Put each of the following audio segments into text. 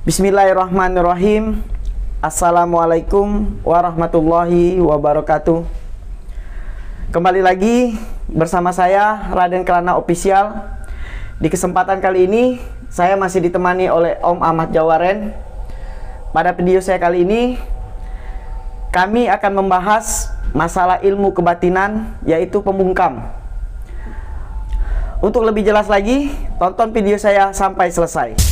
Bismillahirrahmanirrahim. Assalamualaikum warahmatullahi wabarakatuh. Kembali lagi bersama saya Raden Kelana Official. Di kesempatan kali ini saya masih ditemani oleh Om Ahmad Jawaren. Pada video saya kali ini kami akan membahas masalah ilmu kebatinan, yaitu pembungkam. Untuk lebih jelas lagi, tonton video saya sampai selesai.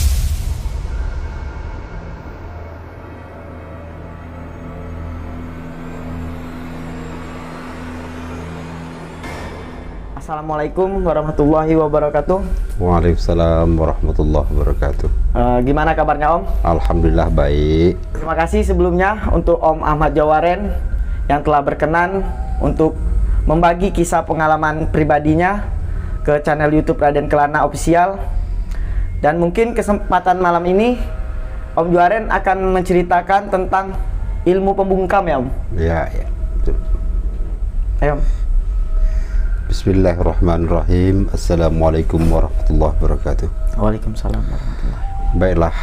Assalamualaikum warahmatullahi wabarakatuh. Waalaikumsalam warahmatullahi wabarakatuh. Gimana kabarnya Om? Alhamdulillah baik. Terima kasih sebelumnya untuk Om Ahmad Jawaren yang telah berkenan untuk membagi kisah pengalaman pribadinya ke channel YouTube Raden Kelana Official. Dan mungkin kesempatan malam ini Om Jawaren akan menceritakan tentang ilmu pembungkam ya Om? Ya. Betul. Ayo Om. Bismillahirrahmanirrahim. Assalamualaikum warahmatullahi wabarakatuh. Waalaikumsalam warahmatullahi wabarakatuh. Baiklah,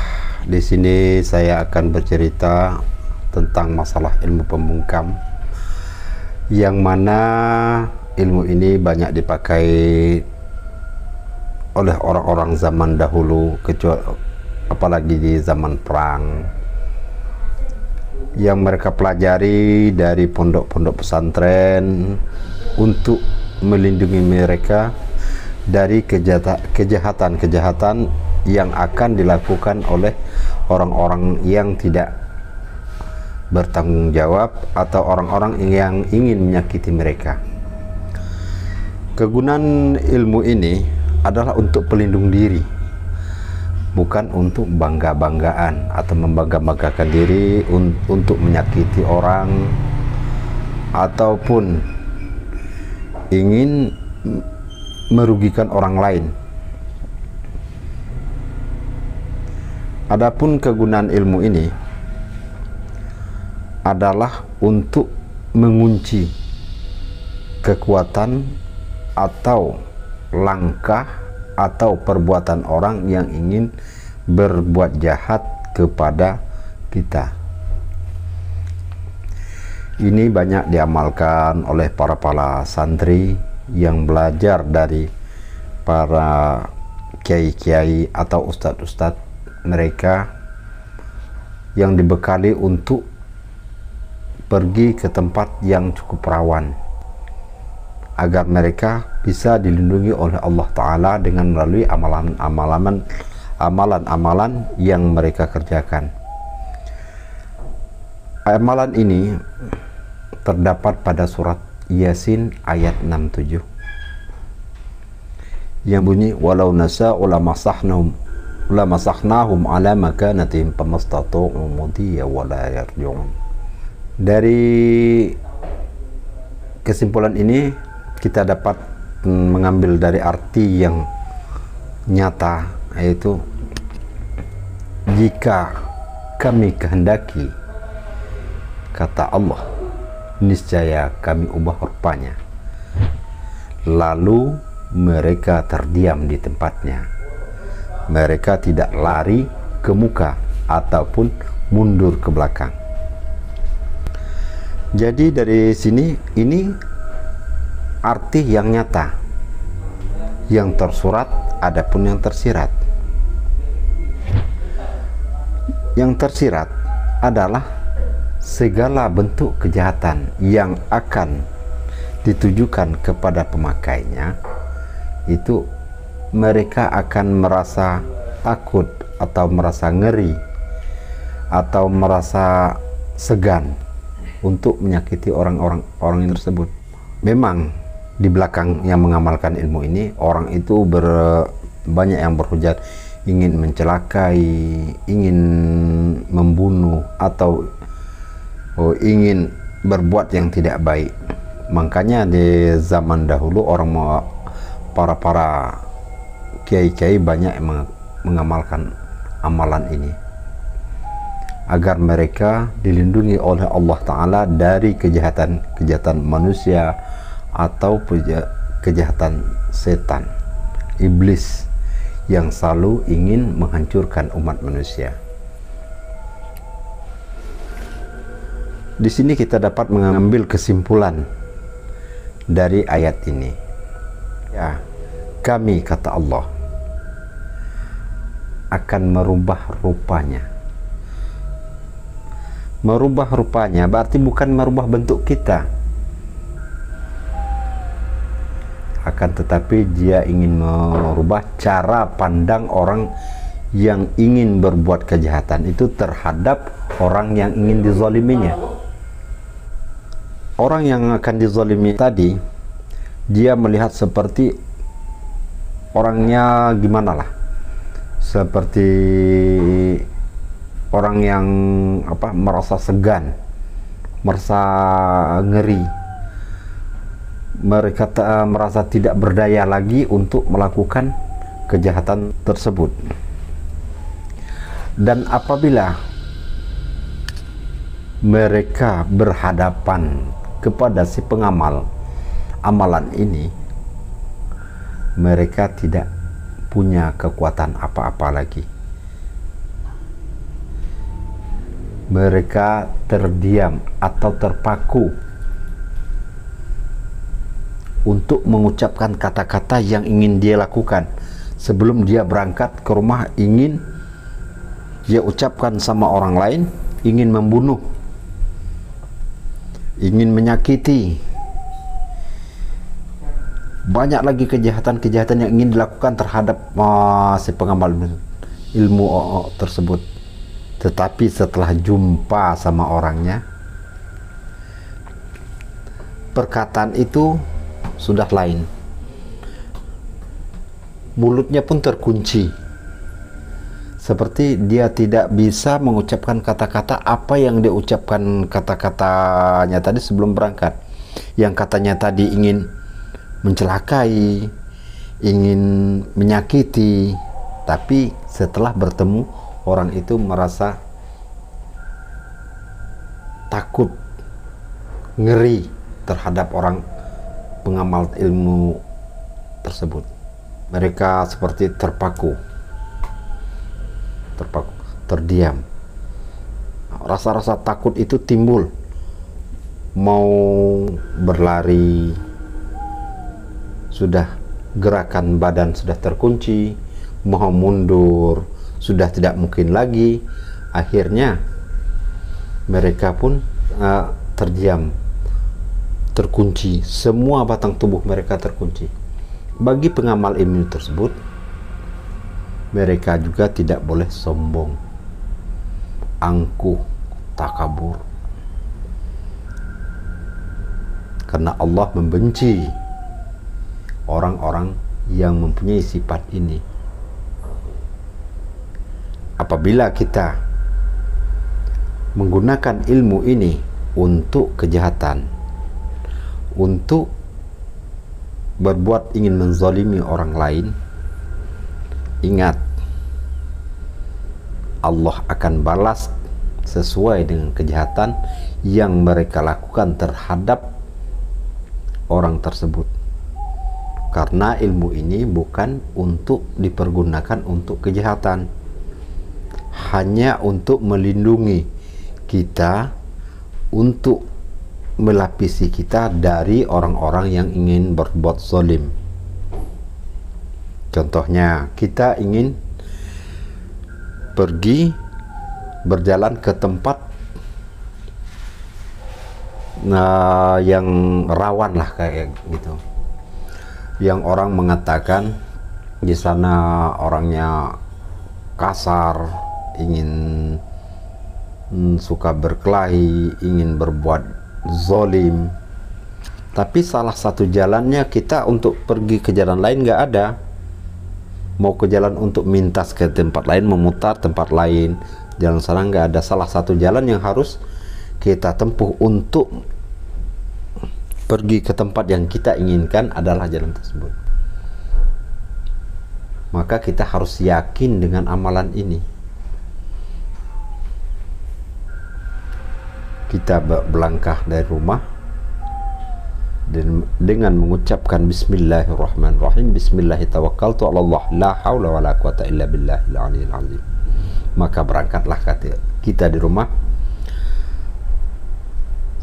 di sini saya akan bercerita tentang masalah ilmu pembungkam, yang mana ilmu ini banyak dipakai oleh orang-orang zaman dahulu, apalagi di zaman perang, yang mereka pelajari dari pondok-pondok pesantren untuk melindungi mereka dari kejahatan-kejahatan yang akan dilakukan oleh orang-orang yang tidak bertanggung jawab atau orang-orang yang ingin menyakiti mereka. Kegunaan ilmu ini adalah untuk pelindung diri, bukan untuk bangga-banggaan atau membangga-banggakan diri untuk menyakiti orang ataupun ingin merugikan orang lain. Adapun kegunaan ilmu ini adalah untuk mengunci kekuatan atau langkah atau perbuatan orang yang ingin berbuat jahat kepada kita. Ini banyak diamalkan oleh para santri yang belajar dari para kiai-kiai atau ustadz-ustadz mereka yang dibekali untuk pergi ke tempat yang cukup rawan agar mereka bisa dilindungi oleh Allah Ta'ala dengan melalui amalan-amalan yang mereka kerjakan. Amalan ini terdapat pada surat Yasin ayat 67 yang bunyi walau nasa'u lamasahnahum ala makanatihim famastatu'u mudiyya wala yarji'un. Dari kesimpulan ini kita dapat mengambil dari arti yang nyata, yaitu jika kami kehendaki, kata Allah, niscaya kami ubah rupanya, lalu mereka terdiam di tempatnya, mereka tidak lari ke muka ataupun mundur ke belakang. Jadi dari sini ini arti yang nyata, yang tersurat adapun yang tersirat. Yang tersirat adalah segala bentuk kejahatan yang akan ditujukan kepada pemakainya, itu mereka akan merasa takut atau merasa ngeri atau merasa segan untuk menyakiti orang yang tersebut. Memang di belakang yang mengamalkan ilmu ini, orang itu banyak yang berhujat ingin mencelakai, ingin membunuh atau ingin berbuat yang tidak baik. Makanya di zaman dahulu para kiai-kiai banyak yang mengamalkan amalan ini agar mereka dilindungi oleh Allah Ta'ala dari kejahatan manusia atau kejahatan setan, iblis yang selalu ingin menghancurkan umat manusia. Di sini kita dapat mengambil kesimpulan dari ayat ini. Ya, kami, kata Allah, akan merubah rupanya. Merubah rupanya berarti bukan merubah bentuk kita, akan tetapi dia ingin merubah cara pandang orang yang ingin berbuat kejahatan itu terhadap orang yang ingin dizaliminya. Orang yang akan dizalimi tadi, dia melihat seperti orangnya gimana lah, seperti orang yang merasa segan, merasa ngeri. Mereka merasa tidak berdaya lagi untuk melakukan kejahatan tersebut. Dan apabila mereka berhadapan kepada si pengamal amalan ini, mereka tidak punya kekuatan apa-apa lagi. Mereka terdiam atau terpaku untuk mengucapkan kata-kata yang ingin dia lakukan sebelum dia berangkat ke rumah. Ingin dia ucapkan sama orang lain, ingin membunuh, ingin menyakiti. Banyak lagi kejahatan-kejahatan yang ingin dilakukan terhadap si pengamal ilmu tersebut. Tetapi setelah jumpa sama orangnya, perkataan itu sudah lain. Mulutnya pun terkunci, seperti dia tidak bisa mengucapkan kata-kata apa yang dia ucapkan kata-katanya tadi sebelum berangkat. Yang katanya tadi ingin mencelakai, ingin menyakiti, tapi setelah bertemu orang itu merasa takut, ngeri terhadap orang pengamal ilmu tersebut. Mereka seperti terpaku, terdiam. Rasa-rasa takut itu timbul, mau berlari, sudah gerakan badan sudah terkunci, mau mundur sudah tidak mungkin lagi. Akhirnya mereka pun terdiam, terkunci, semua batang tubuh mereka terkunci. Bagi pengamal ilmu tersebut, mereka juga tidak boleh sombong, angkuh, takabur, karena Allah membenci orang-orang yang mempunyai sifat ini. Apabila kita menggunakan ilmu ini untuk kejahatan, untuk berbuat ingin menzalimi orang lain, ingat, Allah akan balas sesuai dengan kejahatan yang mereka lakukan terhadap orang tersebut. Karena ilmu ini bukan untuk dipergunakan untuk kejahatan, hanya untuk melindungi kita, untuk melapisi kita dari orang-orang yang ingin berbuat zalim. Contohnya, kita ingin pergi berjalan ke tempat yang rawan lah, kayak gitu, yang orang mengatakan di sana orangnya kasar, ingin suka berkelahi, ingin berbuat zalim. Tapi salah satu jalannya kita untuk pergi ke jalan lain nggak ada. Mau ke jalan untuk mintas ke tempat lain, memutar tempat lain, jalan sana nggak ada. Salah satu jalan yang harus kita tempuh untuk pergi ke tempat yang kita inginkan adalah jalan tersebut. Maka kita harus yakin dengan amalan ini. Kita berlangkah dari rumah dan dengan mengucapkan bismillahirrahmanirrahim, bismillahirrahmanirrahim, Allah, la haula wala quwata illa billahil aliyil azim. Maka berangkatlah kita di rumah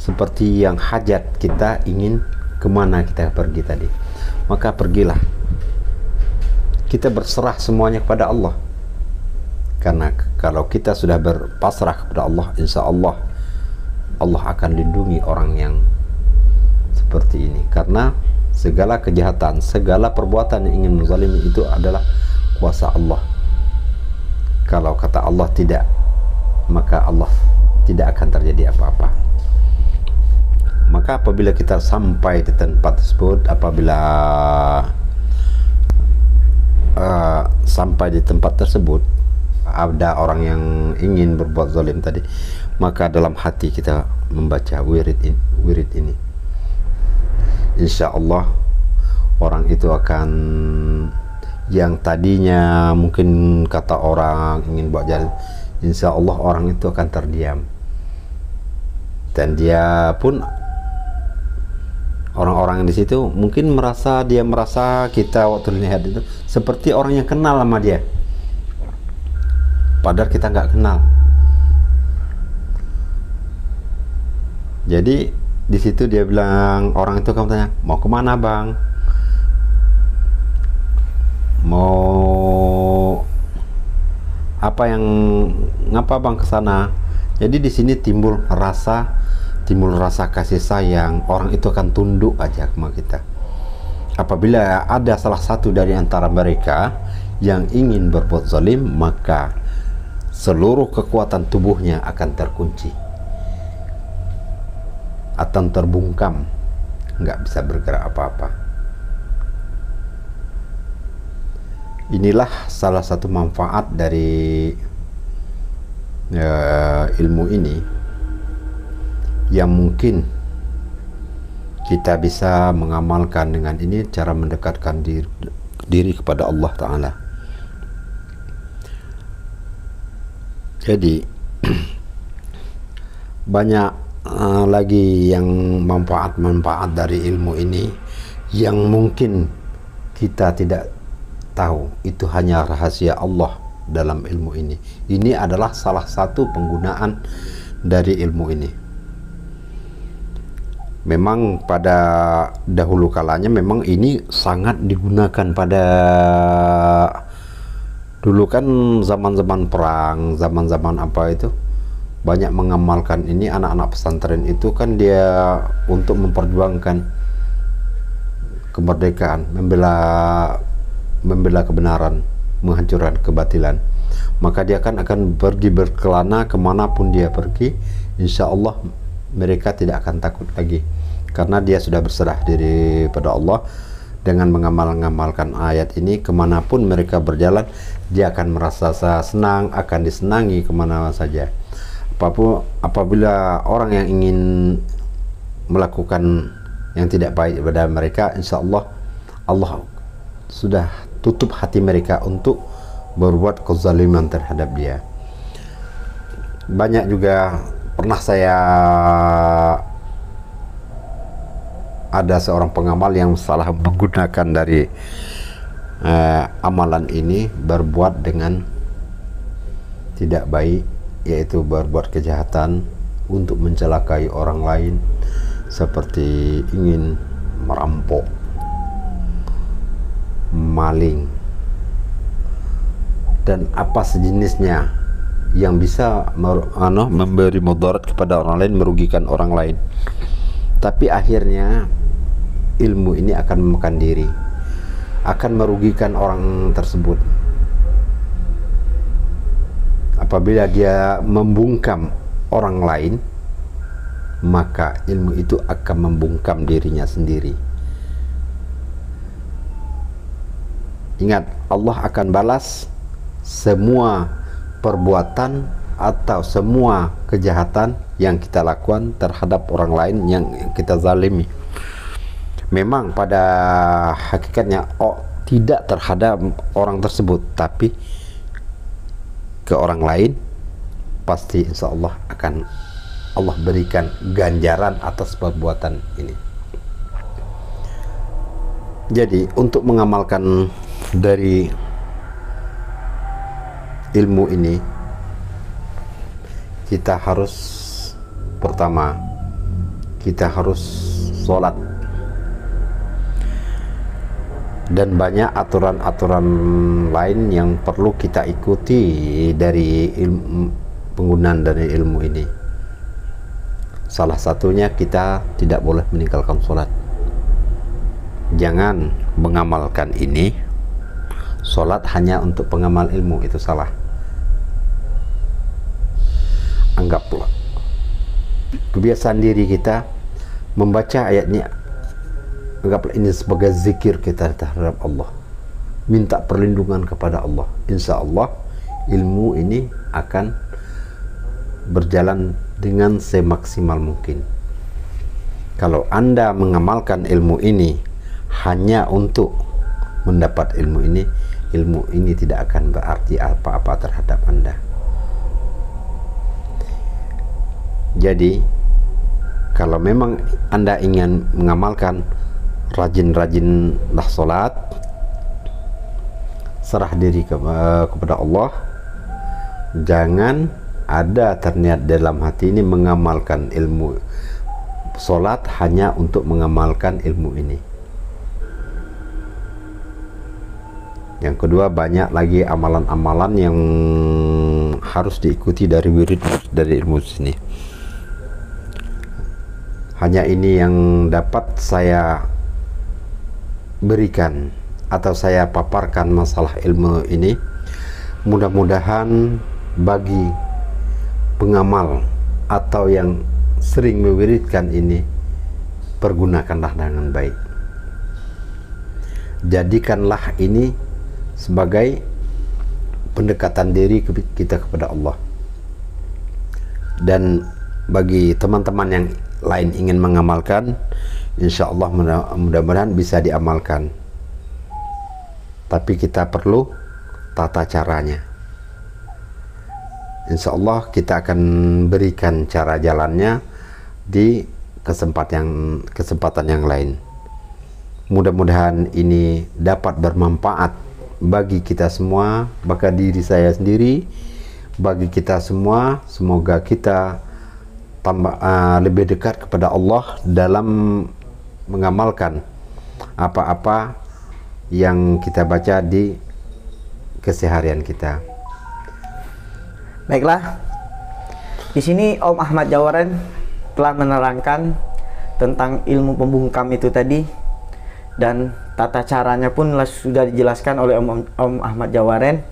seperti yang hajat kita ingin kemana kita pergi tadi, maka pergilah. Kita berserah semuanya kepada Allah, karena kalau kita sudah berpasrah kepada Allah, insya Allah Allah akan lindungi orang yang seperti ini. Karena segala kejahatan, segala perbuatan yang ingin menzalimi itu adalah kuasa Allah. Kalau kata Allah tidak, maka Allah tidak akan terjadi apa-apa. Maka apabila kita sampai di tempat tersebut, apabila sampai di tempat tersebut ada orang yang ingin berbuat zalim tadi, maka dalam hati kita membaca wirid ini, insya Allah orang itu akan, yang tadinya mungkin kata orang ingin buat jalan, insya Allah orang itu akan terdiam. Dan dia pun, orang-orang di situ mungkin merasa kita waktu lihat itu seperti orang yang kenal sama dia, padahal kita nggak kenal. Jadi di situ dia bilang, orang itu kamu tanya, mau kemana bang? Mau apa, yang ngapa bang ke sana? Jadi di sini timbul rasa kasih sayang. Orang itu akan tunduk aja sama kita. Apabila ada salah satu dari antara mereka yang ingin berbuat zalim, maka seluruh kekuatan tubuhnya akan terkunci, akan terbungkam, nggak bisa bergerak apa-apa. Inilah salah satu manfaat dari ilmu ini, yang mungkin kita bisa mengamalkan dengan ini, cara mendekatkan diri kepada Allah Ta'ala. Jadi banyak lagi yang manfaat-manfaat dari ilmu ini yang mungkin kita tidak tahu. Itu hanya rahasia Allah dalam ilmu ini. Ini adalah salah satu penggunaan dari ilmu ini. Memang pada dahulu kalanya memang ini sangat digunakan. Pada dulu kan zaman-zaman perang, zaman-zaman apa itu, banyak mengamalkan ini. Anak-anak pesantren itu kan dia untuk memperjuangkan kemerdekaan, membela kebenaran, menghancurkan kebatilan. Maka dia kan akan pergi berkelana kemanapun dia pergi, insya Allah mereka tidak akan takut lagi, karena dia sudah berserah diri pada Allah. Dengan mengamalkan ayat ini, kemanapun mereka berjalan, dia akan merasa senang, akan disenangi kemana saja. Apabila orang yang ingin melakukan yang tidak baik kepada mereka, insya Allah Allah sudah tutup hati mereka untuk berbuat kezaliman terhadap dia. Banyak juga pernah saya, ada seorang pengamal yang salah menggunakan dari amalan ini, berbuat dengan tidak baik, yaitu berbuat kejahatan untuk mencelakai orang lain, seperti ingin merampok, maling, dan apa sejenisnya yang bisa memberi mudarat kepada orang lain, merugikan orang lain. Tapi akhirnya ilmu ini akan memakan diri, akan merugikan orang tersebut. Apabila dia membungkam orang lain, maka ilmu itu akan membungkam dirinya sendiri. Ingat, Allah akan balas semua perbuatan atau semua kejahatan yang kita lakukan terhadap orang lain yang kita zalimi. Memang pada hakikatnya tidak terhadap orang tersebut, tapi ke orang lain pasti insya Allah akan Allah berikan ganjaran atas perbuatan ini. Jadi untuk mengamalkan dari ilmu ini, kita harus pertama kita harus sholat. Dan banyak aturan-aturan lain yang perlu kita ikuti dari penggunaan dari ilmu ini. Salah satunya kita tidak boleh meninggalkan sholat. Jangan mengamalkan ini. Sholat hanya untuk pengamal ilmu, itu salah. Anggaplah kebiasaan diri kita membaca ayatnya, anggaplah ini sebagai zikir kita terhadap Allah, minta perlindungan kepada Allah. Insya Allah ilmu ini akan berjalan dengan semaksimal mungkin. Kalau Anda mengamalkan ilmu ini hanya untuk mendapat ilmu ini tidak akan berarti apa-apa terhadap Anda. Jadi kalau memang Anda ingin mengamalkan, rajin-rajinlah sholat, serah diri kepada Allah. Jangan ada terniat dalam hati ini mengamalkan ilmu sholat hanya untuk mengamalkan ilmu ini. Yang kedua, banyak lagi amalan-amalan yang harus diikuti dari wirid dari ilmu sini. Hanya ini yang dapat saya berikan atau saya paparkan masalah ilmu ini. Mudah-mudahan bagi pengamal atau yang sering mewiridkan ini, pergunakanlah dengan baik. Jadikanlah ini sebagai pendekatan diri kita kepada Allah. Dan bagi teman-teman yang lain ingin mengamalkan, insya Allah mudah-mudahan bisa diamalkan. Tapi kita perlu tata caranya. Insya Allah kita akan berikan cara jalannya di kesempatan yang lain. Mudah-mudahan ini dapat bermanfaat bagi kita semua, bagi diri saya sendiri, bagi kita semua. Semoga kita lebih dekat kepada Allah dalam mengamalkan apa-apa yang kita baca di keseharian kita. Baiklah, di sini Om Ahmad Jawaren telah menerangkan tentang ilmu pembungkam itu tadi, dan tata caranya pun sudah dijelaskan oleh Om Ahmad Jawaren.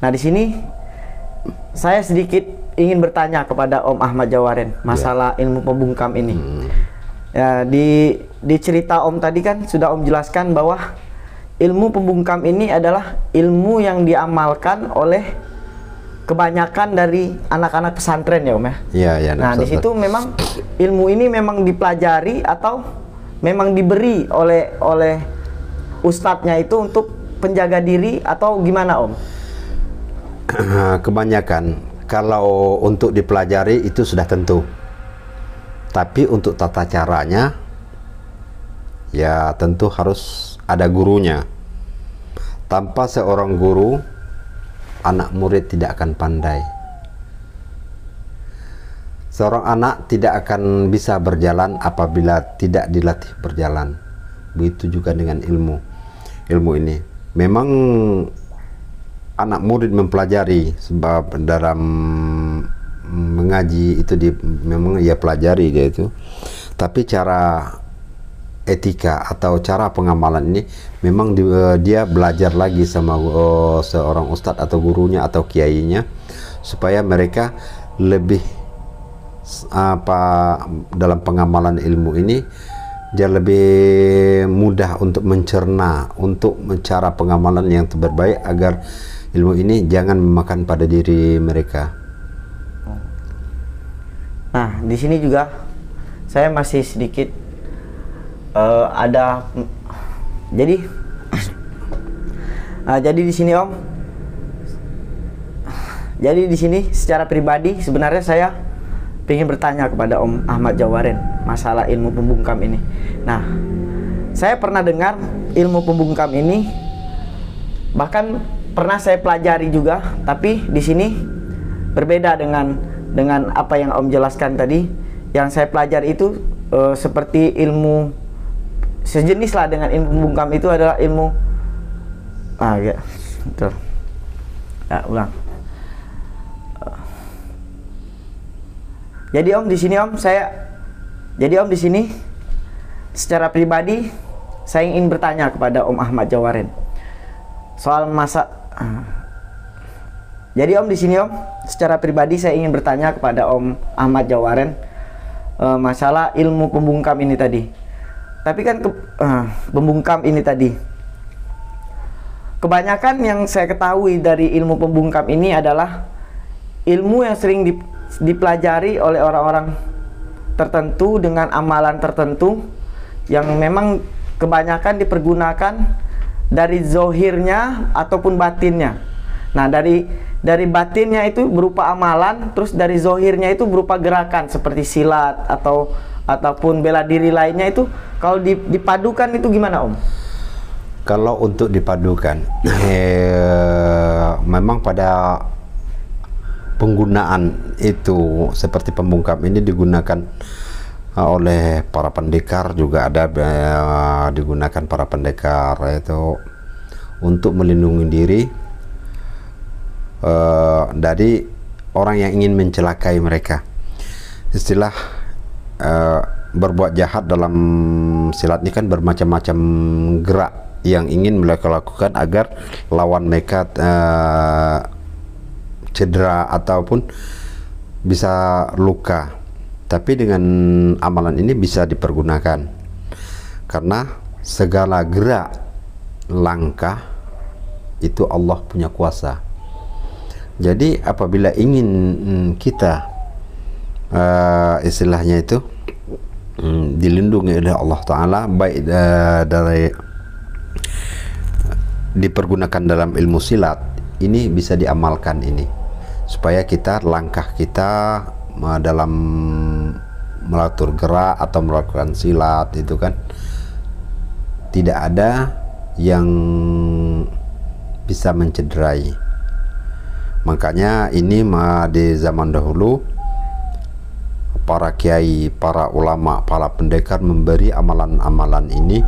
Nah, di sini saya sedikit ingin bertanya kepada Om Ahmad Jawaren masalah ilmu pembungkam ini. Ya, di cerita Om tadi kan sudah Om jelaskan bahwa ilmu pembungkam ini adalah ilmu yang diamalkan oleh kebanyakan dari anak-anak pesantren ya Om ya. Iya, ya. Nah, di situ memang ilmu ini memang dipelajari atau memang diberi oleh ustadznya itu untuk penjaga diri atau gimana Om? Kebanyakan kalau untuk dipelajari itu sudah tentu, tapi untuk tata caranya ya tentu harus ada gurunya. Tanpa seorang guru, anak murid tidak akan pandai. Seorang anak tidak akan bisa berjalan apabila tidak dilatih berjalan. Begitu juga dengan ilmu ini. Memang anak murid mempelajari, sebab dalam mengaji itu memang ia pelajari dia itu. Tapi cara etika atau cara pengamalan ini memang dia belajar lagi sama seorang ustadz atau gurunya atau kiainya, supaya mereka lebih dalam pengamalan ilmu ini dia lebih mudah untuk mencerna, untuk cara pengamalan yang terbaik agar ilmu ini jangan memakan pada diri mereka. Nah, di sini juga saya masih sedikit jadi di sini Om. Jadi di sini secara pribadi sebenarnya saya ingin bertanya kepada Om Ahmad Jawaren masalah ilmu pembungkam ini. Nah, saya pernah dengar ilmu pembungkam ini, bahkan pernah saya pelajari juga, tapi di sini berbeda dengan apa yang Om jelaskan tadi. Yang saya pelajari itu seperti ilmu sejenis lah dengan ilmu pembungkam itu adalah ilmu ya, betul. Ya, ulang. Jadi Om di sini Om di sini secara pribadi saya ingin bertanya kepada Om Ahmad Jawaren soal Jadi Om di sini Om secara pribadi saya ingin bertanya kepada Om Ahmad Jawaren masalah ilmu pembungkam ini tadi. Tapi kan pembungkam ini tadi, kebanyakan yang saya ketahui dari ilmu pembungkam ini adalah ilmu yang sering dipelajari oleh orang-orang tertentu dengan amalan tertentu yang memang kebanyakan dipergunakan dari zohirnya ataupun batinnya. Nah, dari batinnya itu berupa amalan, terus dari zohirnya itu berupa gerakan seperti silat ataupun bela diri lainnya. Itu kalau dipadukan itu gimana Om? Kalau untuk dipadukan, memang pada penggunaan itu seperti pembungkam ini digunakan oleh para pendekar, juga ada digunakan para pendekar itu untuk melindungi diri dari orang yang ingin mencelakai mereka. Istilah berbuat jahat dalam silat ini kan bermacam-macam gerak yang ingin mereka lakukan agar lawan mereka cedera ataupun bisa luka. Tapi dengan amalan ini bisa dipergunakan karena segala gerak langkah itu Allah punya kuasa. Jadi apabila ingin kita istilahnya itu dilindungi oleh Allah Ta'ala, baik dari dipergunakan dalam ilmu silat, ini bisa diamalkan ini supaya kita langkah kita dalam melatur gerak atau melakukan silat itu kan tidak ada yang bisa mencederai. Makanya ini di zaman dahulu para kiai, para ulama, para pendekar memberi amalan-amalan ini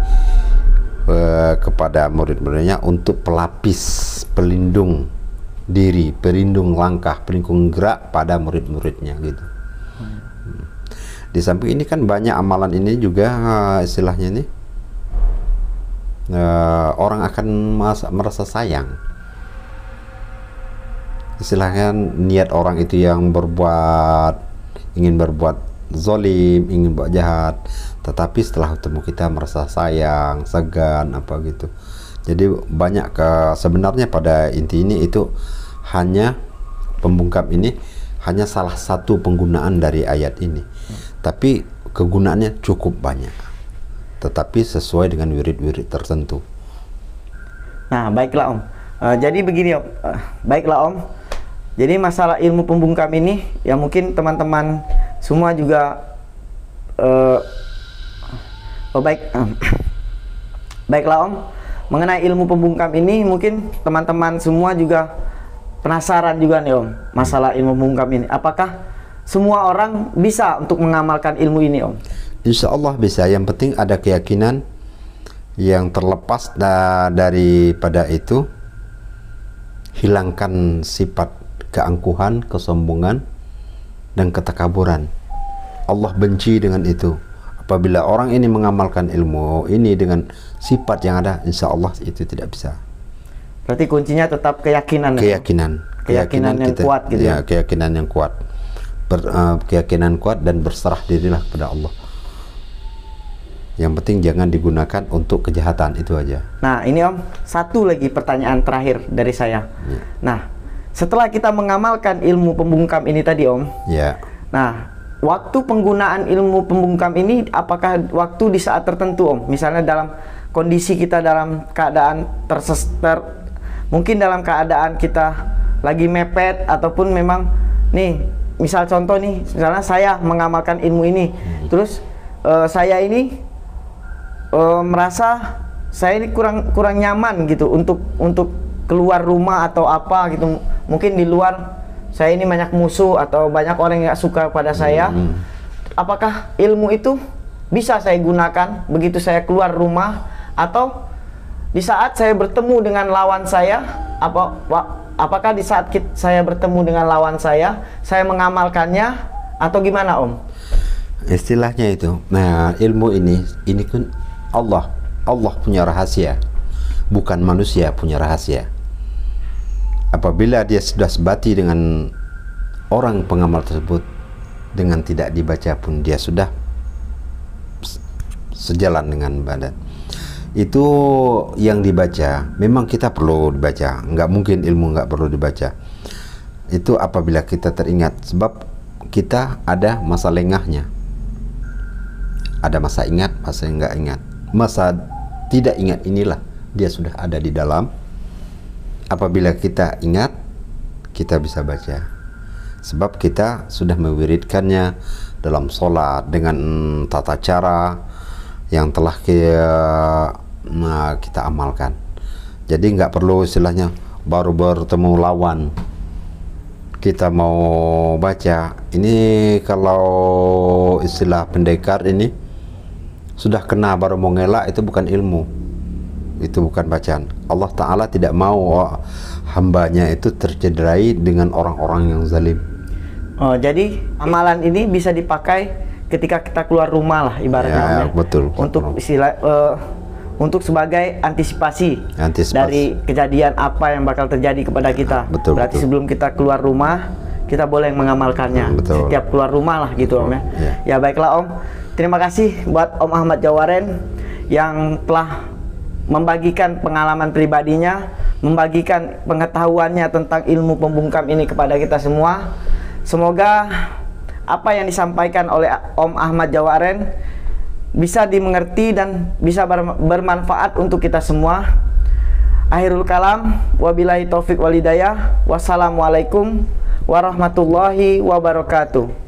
kepada murid-muridnya untuk pelapis, pelindung diri, pelindung langkah, pelindung gerak pada murid-muridnya gitu. Di samping ini kan banyak amalan ini juga istilahnya ini orang akan merasa sayang. Istilahnya niat orang itu yang ingin berbuat zolim, ingin buat jahat, tetapi setelah ketemu kita merasa sayang, segan, apa gitu. Jadi banyak sebenarnya pada inti ini itu hanya pembungkam ini hanya salah satu penggunaan dari ayat ini, tapi kegunaannya cukup banyak, tetapi sesuai dengan wirid-wirid tertentu. Nah, baiklah Om. Jadi begini Om, baiklah Om. Jadi masalah ilmu pembungkam ini ya mungkin teman-teman semua juga baiklah Om, mengenai ilmu pembungkam ini mungkin teman-teman semua juga penasaran juga nih Om, masalah ilmu pembungkam ini. Apakah semua orang bisa untuk mengamalkan ilmu ini Om? Insya Allah bisa, yang penting ada keyakinan yang terlepas daripada itu. Hilangkan sifat keangkuhan, kesombongan, dan ketakaburan. Allah benci dengan itu. Apabila orang ini mengamalkan ilmu ini dengan sifat yang ada, insya Allah itu tidak bisa. Berarti kuncinya tetap keyakinan. Keyakinan yang kita, kuat gitu ya. Keyakinan yang kuat. Keyakinan kuat dan berserah dirilah kepada Allah. Yang penting jangan digunakan untuk kejahatan, itu aja. Nah ini Om, satu lagi pertanyaan terakhir dari saya. Ya. Nah, setelah kita mengamalkan ilmu pembungkam ini tadi Om, ya. Nah, waktu penggunaan ilmu pembungkam ini apakah waktu di saat tertentu Om? Misalnya dalam kondisi kita dalam keadaan mungkin dalam keadaan kita lagi mepet, ataupun memang nih, misal contoh nih, misalnya saya mengamalkan ilmu ini, terus saya ini merasa saya ini kurang nyaman gitu untuk keluar rumah atau apa gitu. Mungkin di luar saya ini banyak musuh atau banyak orang yang gak suka pada saya. Apakah ilmu itu bisa saya gunakan begitu saya keluar rumah, atau di saat saya bertemu dengan lawan saya, apakah di saat saya bertemu dengan lawan saya mengamalkannya atau gimana Om? Istilahnya itu. Nah, ilmu ini kan Allah punya rahasia, bukan manusia punya rahasia. Apabila dia sudah sebati dengan orang pengamal tersebut, dengan tidak dibaca pun dia sudah sejalan dengan badan. Itu yang dibaca, memang kita perlu dibaca, nggak mungkin ilmu nggak perlu dibaca. Itu apabila kita teringat, sebab kita ada masa lengahnya, ada masa ingat, masa nggak ingat, masa tidak ingat, inilah dia sudah ada di dalam. Apabila kita ingat, kita bisa baca, sebab kita sudah mewiridkannya dalam sholat dengan tata cara yang telah kita amalkan. Jadi nggak perlu istilahnya baru bertemu lawan kita mau baca. Ini kalau istilah pendekar ini sudah kena baru mau ngelak, itu bukan ilmu, itu bukan bacaan. Allah Ta'ala tidak mau hambanya itu tercederai dengan orang-orang yang zalim. Oh, jadi amalan ini bisa dipakai ketika kita keluar rumah lah ibaratnya Ya, Om, ya? betul. Untuk istilah untuk sebagai antisipasi dari kejadian apa yang bakal terjadi kepada kita. Betul, Berarti betul. sebelum kita keluar rumah, kita boleh mengamalkannya. Betul. Setiap keluar rumah lah gitu Om ya. Ya baiklah Om. Terima kasih buat Om Ahmad Jawaren yang telah membagikan pengalaman pribadinya, membagikan pengetahuannya tentang ilmu pembungkam ini kepada kita semua. Semoga apa yang disampaikan oleh Om Ahmad Jawaren bisa dimengerti dan bisa bermanfaat untuk kita semua. Akhirul kalam, wabillahi taufik walhidayah. Wassalamualaikum warahmatullahi wabarakatuh.